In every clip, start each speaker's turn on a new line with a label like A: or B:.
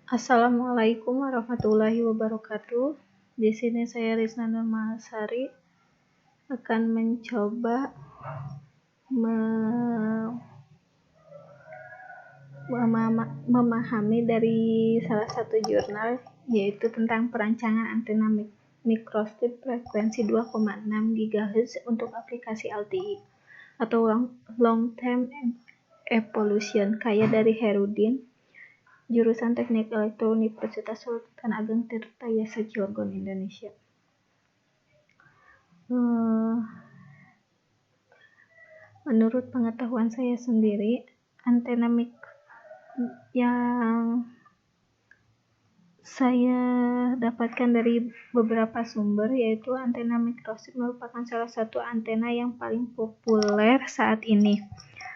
A: Assalamualaikum warahmatullahi wabarakatuh. Di sini saya Risna Nurmahasari akan mencoba memahami dari salah satu jurnal, yaitu tentang perancangan antena microstrip frekuensi 2,6 GHz untuk aplikasi LTE atau long term evolution, karya dari Herudin, jurusan Teknik Elektro Universitas Sultan Ageng Tirtayasa Cilegon, Indonesia. Menurut pengetahuan saya sendiri, antena yang saya dapatkan dari beberapa sumber, yaitu antena microstrip merupakan salah satu antena yang paling populer saat ini.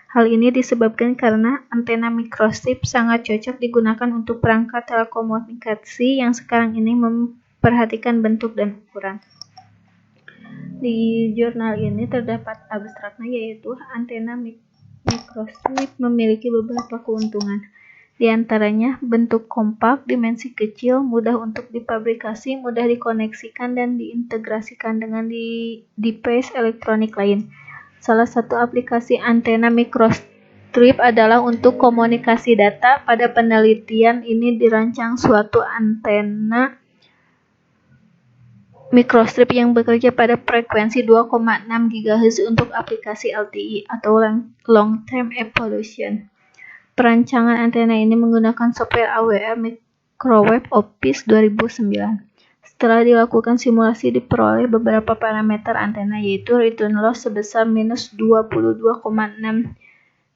A: Hal ini disebabkan karena antena microstrip sangat cocok digunakan untuk perangkat telekomunikasi yang sekarang ini memperhatikan bentuk dan ukuran. Di jurnal ini terdapat abstraknya, yaitu antena microstrip memiliki beberapa keuntungan. Di antaranya bentuk kompak, dimensi kecil, mudah untuk difabrikasi, mudah dikoneksikan dan diintegrasikan dengan device elektronik lain. Salah satu aplikasi antena microstrip adalah untuk komunikasi data. Pada penelitian ini dirancang suatu antena microstrip yang bekerja pada frekuensi 2,6 GHz untuk aplikasi LTE atau long term evolution. Perancangan antena ini menggunakan software AWR Microwave Office 2009. Setelah dilakukan simulasi, diperoleh beberapa parameter antena, yaitu return loss sebesar minus 22,6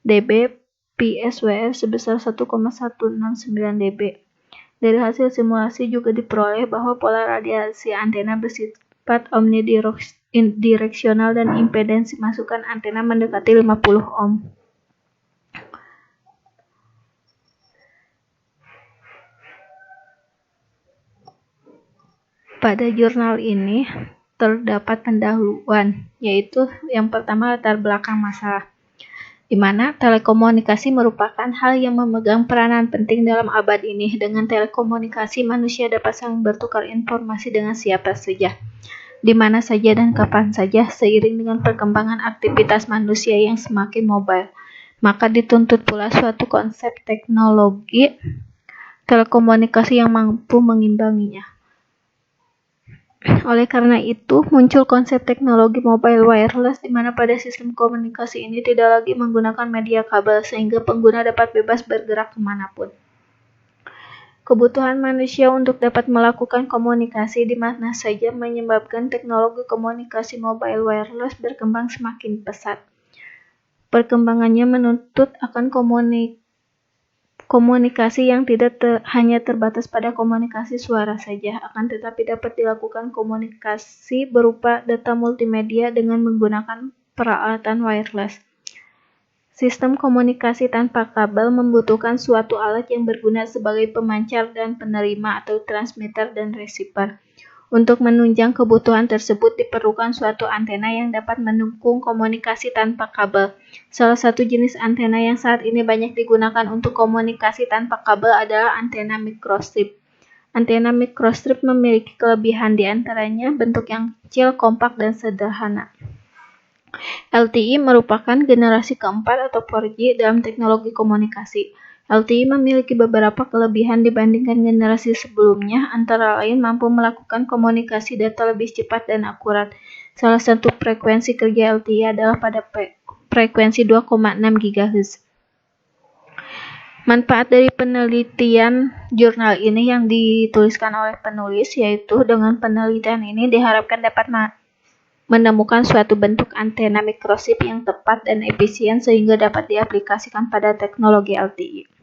A: dB, PSWR sebesar 1,169 dB. Dari hasil simulasi juga diperoleh bahwa pola radiasi antena bersifat omnidireksional dan impedansi masukan antena mendekati 50 ohm. Pada jurnal ini terdapat pendahuluan, yaitu yang pertama latar belakang masalah, di mana telekomunikasi merupakan hal yang memegang peranan penting dalam abad ini. Dengan telekomunikasi, manusia dapat saling bertukar informasi dengan siapa saja, di mana saja dan kapan saja. Seiring dengan perkembangan aktivitas manusia yang semakin mobile, maka dituntut pula suatu konsep teknologi telekomunikasi yang mampu mengimbanginya. Oleh karena itu, muncul konsep teknologi mobile wireless, di mana pada sistem komunikasi ini tidak lagi menggunakan media kabel, sehingga pengguna dapat bebas bergerak kemanapun. Kebutuhan manusia untuk dapat melakukan komunikasi di mana saja menyebabkan teknologi komunikasi mobile wireless berkembang semakin pesat. Perkembangannya menuntut akan komunikasi yang tidak hanya terbatas pada komunikasi suara saja, akan tetapi dapat dilakukan komunikasi berupa data multimedia dengan menggunakan peralatan wireless. Sistem komunikasi tanpa kabel membutuhkan suatu alat yang berguna sebagai pemancar dan penerima atau transmitter dan receiver. Untuk menunjang kebutuhan tersebut diperlukan suatu antena yang dapat mendukung komunikasi tanpa kabel. Salah satu jenis antena yang saat ini banyak digunakan untuk komunikasi tanpa kabel adalah antena microstrip. Antena microstrip memiliki kelebihan, di antaranya bentuk yang kecil, kompak, dan sederhana. LTE merupakan generasi keempat atau 4G dalam teknologi komunikasi. LTE memiliki beberapa kelebihan dibandingkan generasi sebelumnya, antara lain mampu melakukan komunikasi data lebih cepat dan akurat. Salah satu frekuensi kerja LTE adalah pada frekuensi 2,6 GHz. Manfaat dari penelitian jurnal ini yang dituliskan oleh penulis, yaitu dengan penelitian ini diharapkan dapat menemukan suatu bentuk antena microstrip yang tepat dan efisien sehingga dapat diaplikasikan pada teknologi LTE.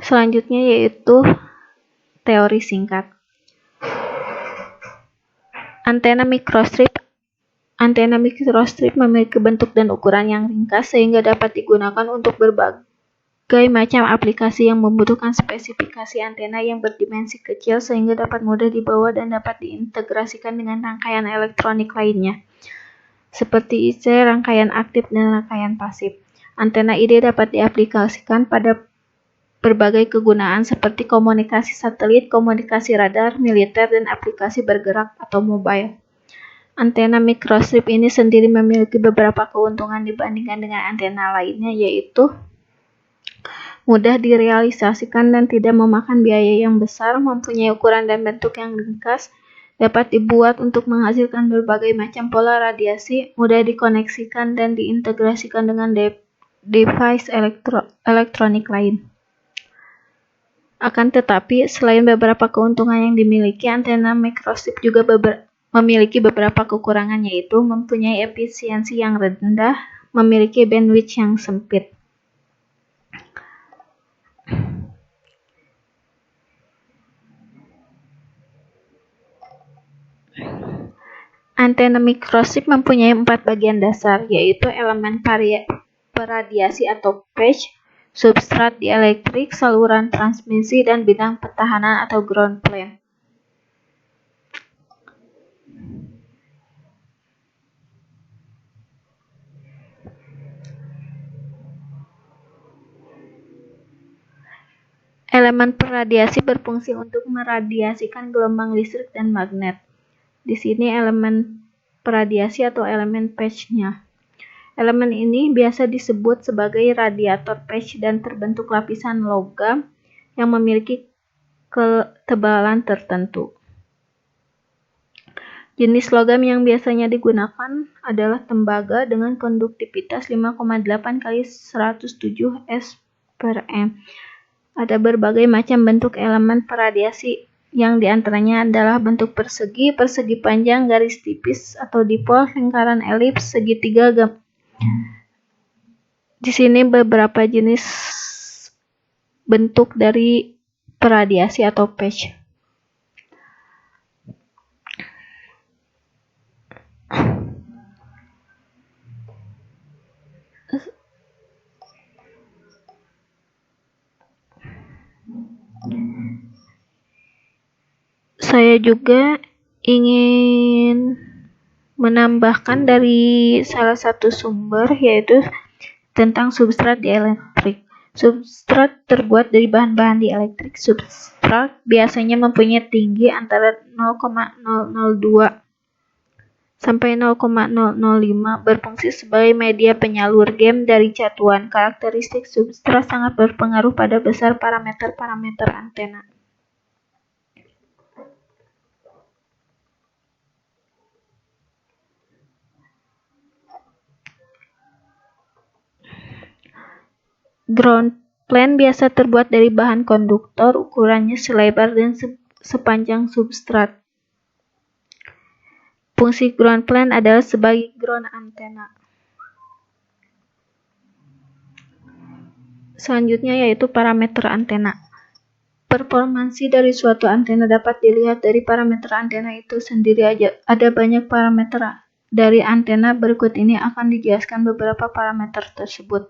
A: Selanjutnya yaitu teori singkat. Antena microstrip memiliki bentuk dan ukuran yang ringkas sehingga dapat digunakan untuk berbagai macam aplikasi yang membutuhkan spesifikasi antena yang berdimensi kecil sehingga dapat mudah dibawa dan dapat diintegrasikan dengan rangkaian elektronik lainnya, seperti IC, rangkaian aktif, dan rangkaian pasif. Antena ini dapat diaplikasikan pada berbagai kegunaan seperti komunikasi satelit, komunikasi radar, militer, dan aplikasi bergerak atau mobile. Antena microstrip ini sendiri memiliki beberapa keuntungan dibandingkan dengan antena lainnya, yaitu mudah direalisasikan dan tidak memakan biaya yang besar, mempunyai ukuran dan bentuk yang ringkas, dapat dibuat untuk menghasilkan berbagai macam pola radiasi, mudah dikoneksikan dan diintegrasikan dengan device elektronik lain. Akan tetapi, selain beberapa keuntungan yang dimiliki, antena microstrip juga memiliki beberapa kekurangan, yaitu mempunyai efisiensi yang rendah, memiliki bandwidth yang sempit. Antena microstrip mempunyai 4 bagian dasar, yaitu elemen peradiasi atau patch, substrat dielektrik, saluran transmisi, dan bidang pertahanan atau ground plane. Elemen peradiasi berfungsi untuk meradiasikan gelombang listrik dan magnet. Di sini elemen peradiasi atau elemen patch-nya. Elemen ini biasa disebut sebagai radiator patch dan terbentuk lapisan logam yang memiliki ketebalan tertentu. Jenis logam yang biasanya digunakan adalah tembaga dengan konduktivitas 5,8 kali 107 S/m. Ada berbagai macam bentuk elemen peradiasi, yang diantaranya adalah bentuk persegi, persegi panjang, garis tipis atau dipol, lingkaran elips, segitiga. Di sini beberapa jenis bentuk dari peradiasi atau patch. Saya juga ingin menambahkan dari salah satu sumber, yaitu tentang substrat dielektrik. Substrat terbuat dari bahan-bahan dielektrik. Substrat biasanya mempunyai tinggi antara 0,002 sampai 0,005, berfungsi sebagai media penyalur game dari catuan. Karakteristik substrat sangat berpengaruh pada besar parameter-parameter antena. Ground plane biasa terbuat dari bahan konduktor, ukurannya selebar dan sepanjang substrat. Fungsi ground plane adalah sebagai ground antena. Selanjutnya yaitu parameter antena. Performansi dari suatu antena dapat dilihat dari parameter antena itu sendiri aja. Ada banyak parameter dari antena, berikut ini akan dijelaskan beberapa parameter tersebut.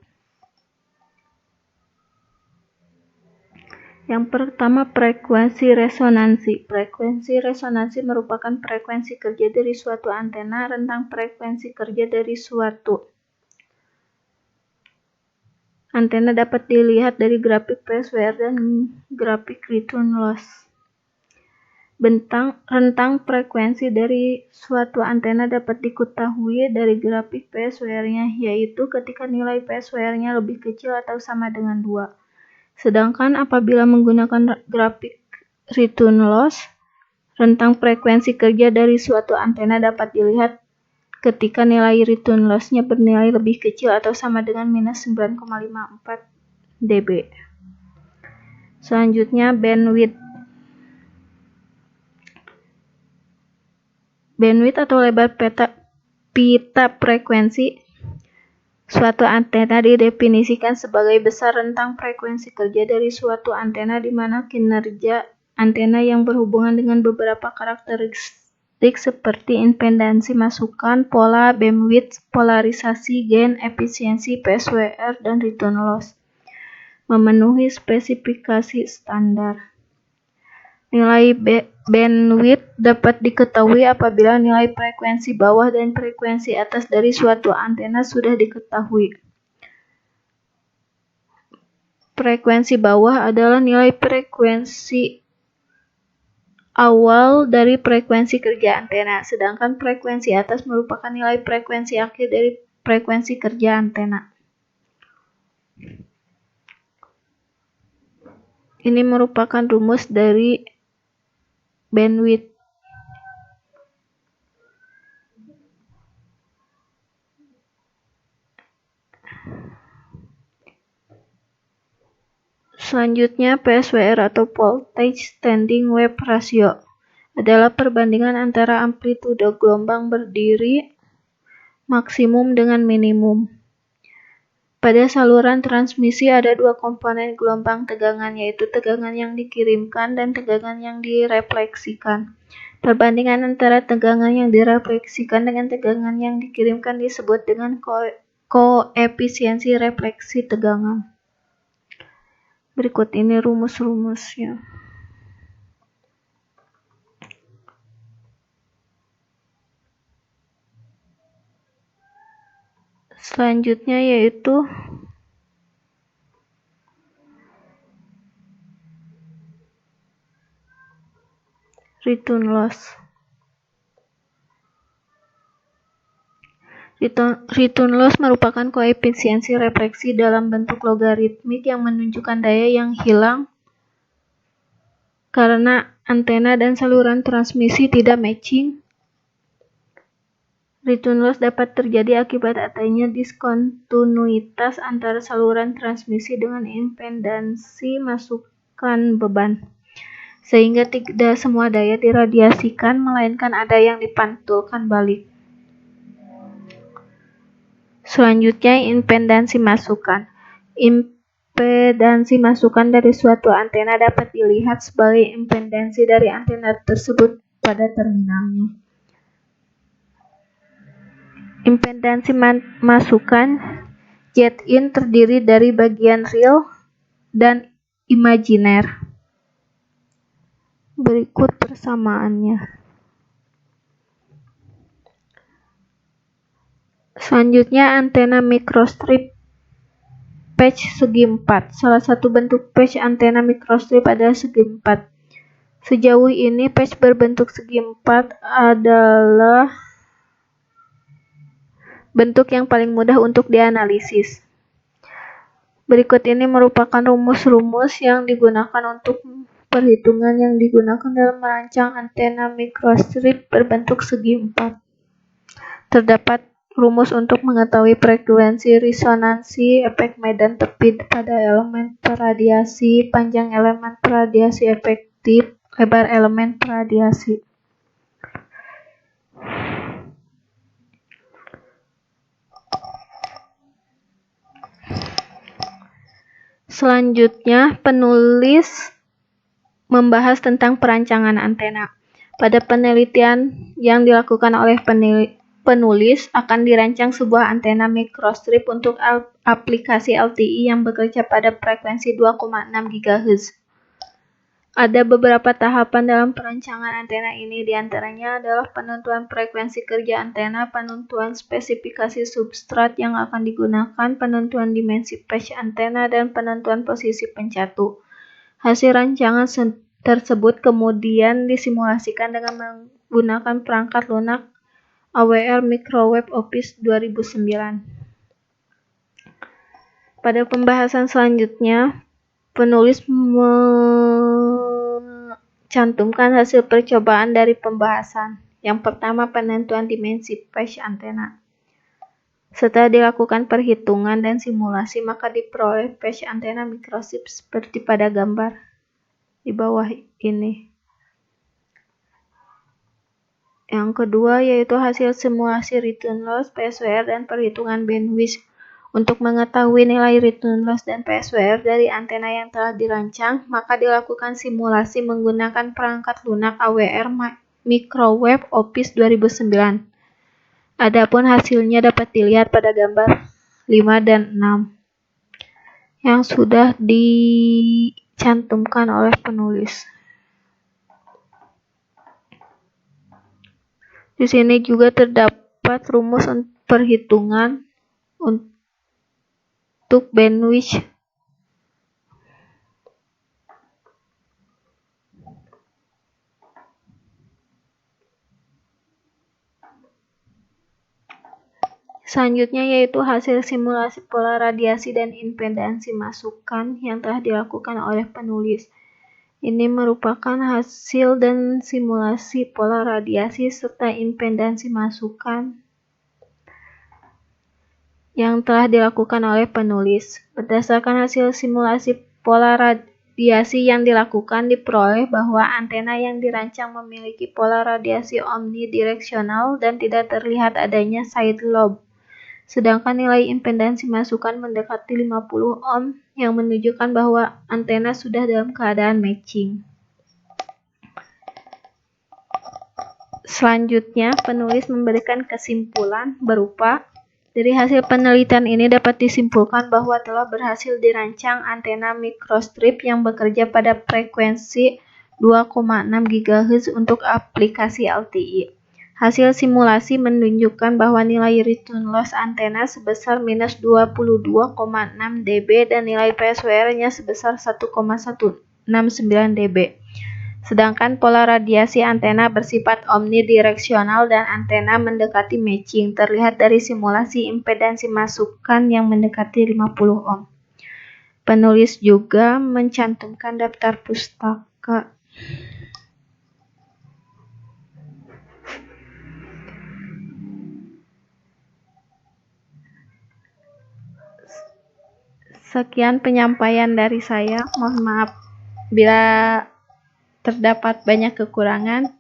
A: Yang pertama, frekuensi resonansi. Frekuensi resonansi merupakan frekuensi kerja dari suatu antena, rentang frekuensi kerja dari suatu antena dapat dilihat dari grafik phase wear dan grafik return loss. Rentang frekuensi dari suatu antena dapat diketahui dari grafik phase wear-nya, yaitu ketika nilai phase wear-nya lebih kecil atau sama dengan 2. Sedangkan apabila menggunakan grafik return loss, rentang frekuensi kerja dari suatu antena dapat dilihat ketika nilai return loss-nya bernilai lebih kecil atau sama dengan minus 9,54 dB. Selanjutnya, bandwidth. Bandwidth atau lebar pita frekuensi suatu antena didefinisikan sebagai besar rentang frekuensi kerja dari suatu antena, di mana kinerja antena yang berhubungan dengan beberapa karakteristik seperti impedansi masukan, pola, bandwidth, polarisasi, gain, efisiensi, phase wear, dan return loss, memenuhi spesifikasi standar. Nilai bandwidth dapat diketahui apabila nilai frekuensi bawah dan frekuensi atas dari suatu antena sudah diketahui. Frekuensi bawah adalah nilai frekuensi awal dari frekuensi kerja antena, sedangkan frekuensi atas merupakan nilai frekuensi akhir dari frekuensi kerja antena. Ini merupakan rumus dari bandwidth. Selanjutnya, PSWR atau Voltage Standing Wave Ratio adalah perbandingan antara amplitude gelombang berdiri maksimum dengan minimum. Pada saluran transmisi ada dua komponen gelombang tegangan, yaitu tegangan yang dikirimkan dan tegangan yang direfleksikan. Perbandingan antara tegangan yang direfleksikan dengan tegangan yang dikirimkan disebut dengan koefisiensi refleksi tegangan. Berikut ini rumus-rumusnya. Selanjutnya yaitu return loss. Return loss merupakan koefisiensi refleksi dalam bentuk logaritmik yang menunjukkan daya yang hilang karena antena dan saluran transmisi tidak matching. Return loss dapat terjadi akibat adanya diskontinuitas antara saluran transmisi dengan impedansi masukan beban, sehingga tidak semua daya diradiasikan, melainkan ada yang dipantulkan balik. Selanjutnya, impedansi masukan. Impedansi masukan dari suatu antena dapat dilihat sebagai impedansi dari antena tersebut pada terminalnya. Impedansi masukan Z-in terdiri dari bagian real dan imajiner. Berikut persamaannya. Selanjutnya, antena microstrip patch segi 4. Salah satu bentuk patch antena microstrip adalah segi 4. Sejauh ini, patch berbentuk segi 4 adalah bentuk yang paling mudah untuk dianalisis. Berikut ini merupakan rumus-rumus yang digunakan untuk perhitungan yang digunakan dalam merancang antena microstrip berbentuk segi 4. Terdapat rumus untuk mengetahui frekuensi resonansi, efek medan tepi pada elemen peradiasi, panjang elemen peradiasi efektif, lebar elemen peradiasi. Selanjutnya, penulis membahas tentang perancangan antena. Pada penelitian yang dilakukan oleh penulis akan dirancang sebuah antena microstrip untuk aplikasi LTE yang bekerja pada frekuensi 2,6 GHz. Ada beberapa tahapan dalam perancangan antena ini, diantaranya adalah penentuan frekuensi kerja antena, penentuan spesifikasi substrat yang akan digunakan, penentuan dimensi patch antena, dan penentuan posisi pencatu. Hasil rancangan tersebut kemudian disimulasikan dengan menggunakan perangkat lunak AWR Microwave Office 2009. Pada pembahasan selanjutnya, penulis mencantumkan hasil percobaan dari pembahasan. Yang pertama, penentuan dimensi patch antena. Setelah dilakukan perhitungan dan simulasi, maka diperoleh patch antena microstrip seperti pada gambar di bawah ini. Yang kedua yaitu hasil simulasi return loss, PSWR, dan perhitungan bandwidth. Untuk mengetahui nilai return loss dan PSWR dari antena yang telah dirancang, maka dilakukan simulasi menggunakan perangkat lunak AWR Microwave Office 2009. Adapun hasilnya dapat dilihat pada gambar 5 dan 6 yang sudah dicantumkan oleh penulis. Di sini juga terdapat rumus perhitungan untuk bandwidth Selanjutnya yaitu hasil simulasi pola radiasi dan impedansi masukan yang telah dilakukan oleh penulis. Ini merupakan hasil dan simulasi pola radiasi serta impedansi masukan yang telah dilakukan oleh penulis. Berdasarkan hasil simulasi pola radiasi yang dilakukan, diperoleh bahwa antena yang dirancang memiliki pola radiasi omnidireksional dan tidak terlihat adanya side lobe. Sedangkan nilai impedansi masukan mendekati 50 ohm yang menunjukkan bahwa antena sudah dalam keadaan matching. Selanjutnya, penulis memberikan kesimpulan berupa dari hasil penelitian ini dapat disimpulkan bahwa telah berhasil dirancang antena microstrip yang bekerja pada frekuensi 2,6 GHz untuk aplikasi LTE. Hasil simulasi menunjukkan bahwa nilai return loss antena sebesar minus 22,6 dB dan nilai PSWR-nya sebesar 1,169 dB. Sedangkan pola radiasi antena bersifat omnidireksional dan antena mendekati matching, terlihat dari simulasi impedansi masukan yang mendekati 50 ohm. Penulis juga mencantumkan daftar pustaka. Sekian penyampaian dari saya. Mohon maaf bila terdapat banyak kekurangan,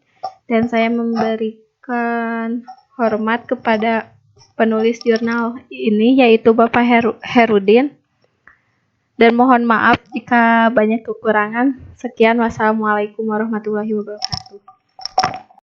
A: dan saya memberikan hormat kepada penulis jurnal ini yaitu Bapak Herudin, dan mohon maaf jika banyak kekurangan. Sekian, wassalamualaikum warahmatullahi wabarakatuh.